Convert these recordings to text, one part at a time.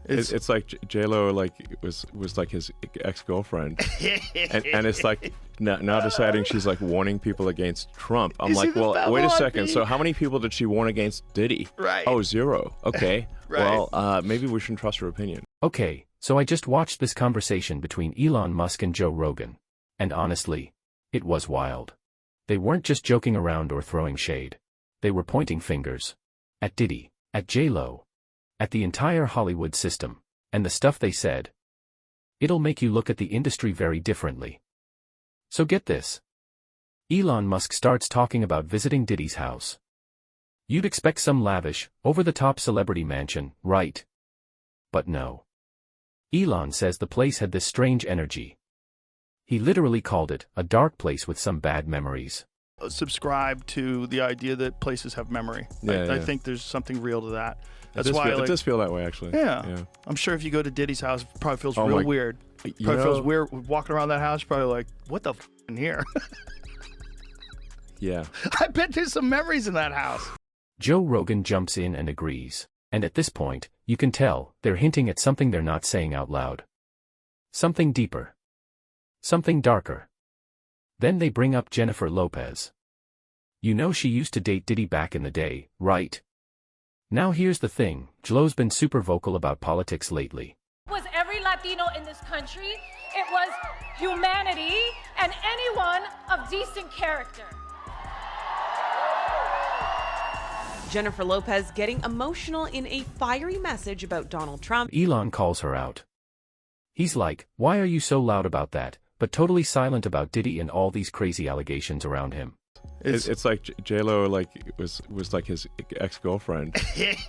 It's like J-Lo was like his ex-girlfriend, and it's like now deciding she's like warning people against Trump. I'm like, well, wait a second. So how many people did she warn against Diddy? Right. Oh, 0. Okay. Right. Well, maybe we shouldn't trust her opinion. Okay, so I just watched this conversation between Elon Musk and Joe Rogan, and honestly, it was wild. They weren't just joking around or throwing shade. They were pointing fingers at Diddy, at J-Lo, at the entire Hollywood system, and the stuff they said. It'll make you look at the industry very differently. So get this. Elon Musk starts talking about visiting Diddy's house. You'd expect some lavish, over-the-top celebrity mansion, right? But no. Elon says the place had this strange energy. He literally called it a dark place with some bad memories. Subscribe to the idea that places have memory. I think there's something real to that. That's why it does feel that way, actually. Yeah. I'm sure if you go to Diddy's house, it probably feels real weird. Probably feels weird walking around that house. Probably like, what the f in here? Yeah. I bet there's some memories in that house. Joe Rogan jumps in and agrees, and at this point, you can tell they're hinting at something they're not saying out loud. Something deeper. Something darker. Then they bring up Jennifer Lopez. You know she used to date Diddy back in the day, right? Now here's the thing, J-Lo's been super vocal about politics lately. It was every Latino in this country, it was humanity, and anyone of decent character. Jennifer Lopez getting emotional in a fiery message about Donald Trump. Elon calls her out. He's like, why are you so loud about that, but totally silent about Diddy and all these crazy allegations around him? It's like J-Lo was like his ex-girlfriend,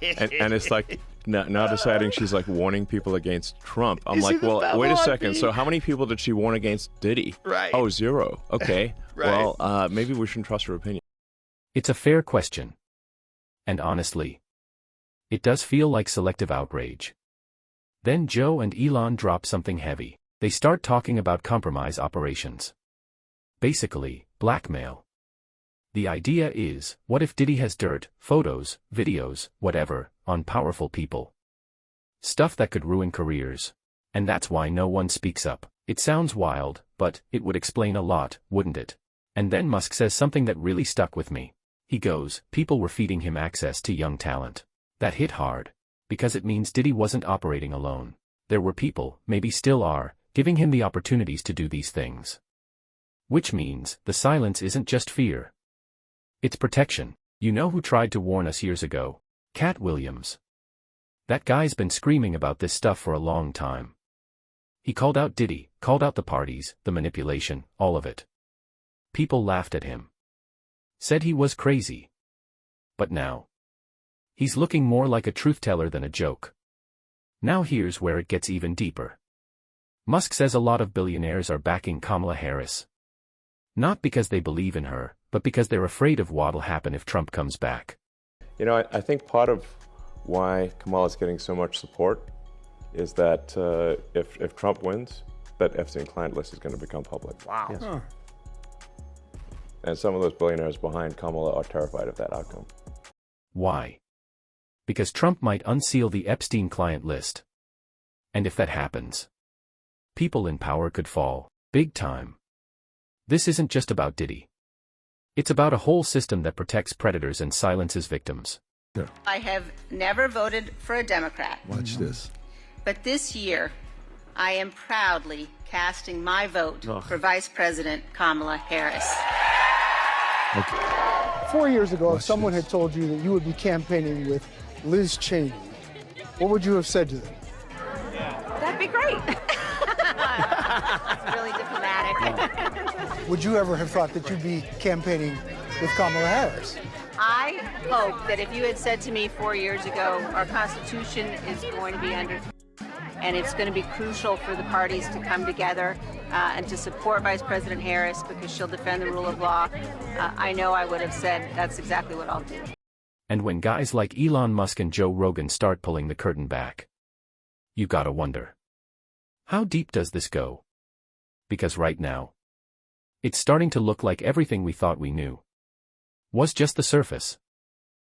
and it's like now deciding she's like warning people against Trump. I'm like, well, wait a second. So how many people did she warn against Diddy? Right. Oh, 0. Okay. Right. Well, maybe we shouldn't trust her opinion. It's a fair question. And honestly, it does feel like selective outrage. Then Joe and Elon drop something heavy. They start talking about compromise operations. Basically, blackmail. The idea is, what if Diddy has dirt, photos, videos, whatever, on powerful people? Stuff that could ruin careers. And that's why no one speaks up. It sounds wild, but it would explain a lot, wouldn't it? And then Musk says something that really stuck with me. He goes, people were feeding him access to young talent. That hit hard. Because it means Diddy wasn't operating alone. There were people, maybe still are, giving him the opportunities to do these things. Which means, the silence isn't just fear. It's protection. You know who tried to warn us years ago? Katt Williams. That guy's been screaming about this stuff for a long time. He called out Diddy, called out the parties, the manipulation, all of it. People laughed at him. Said he was crazy. But now, he's looking more like a truth-teller than a joke. Now here's where it gets even deeper. Musk says a lot of billionaires are backing Kamala Harris. Not because they believe in her, but because they're afraid of what'll happen if Trump comes back. You know, I think part of why Kamala's getting so much support is that if Trump wins, that Epstein client list is going to become public. Wow. Yes. Huh. And some of those billionaires behind Kamala are terrified of that outcome. Why? Because Trump might unseal the Epstein client list. And if that happens, people in power could fall, big time. This isn't just about Diddy. It's about a whole system that protects predators and silences victims. I have never voted for a Democrat. Watch this. But this year, I am proudly casting my vote for Vice President Kamala Harris. Okay. 4 years ago, if someone had told you that you would be campaigning with Liz Cheney, what would you have said to them? That'd be great. It's really diplomatic. Would you ever have thought that you'd be campaigning with Kamala Harris? I hope that if you had said to me 4 years ago, our Constitution is going to be under and it's going to be crucial for the parties to come together and to support Vice President Harris because she'll defend the rule of law, I know I would have said that's exactly what I'll do. And when guys like Elon Musk and Joe Rogan start pulling the curtain back, you gotta wonder, how deep does this go? Because right now, it's starting to look like everything we thought we knew was just the surface.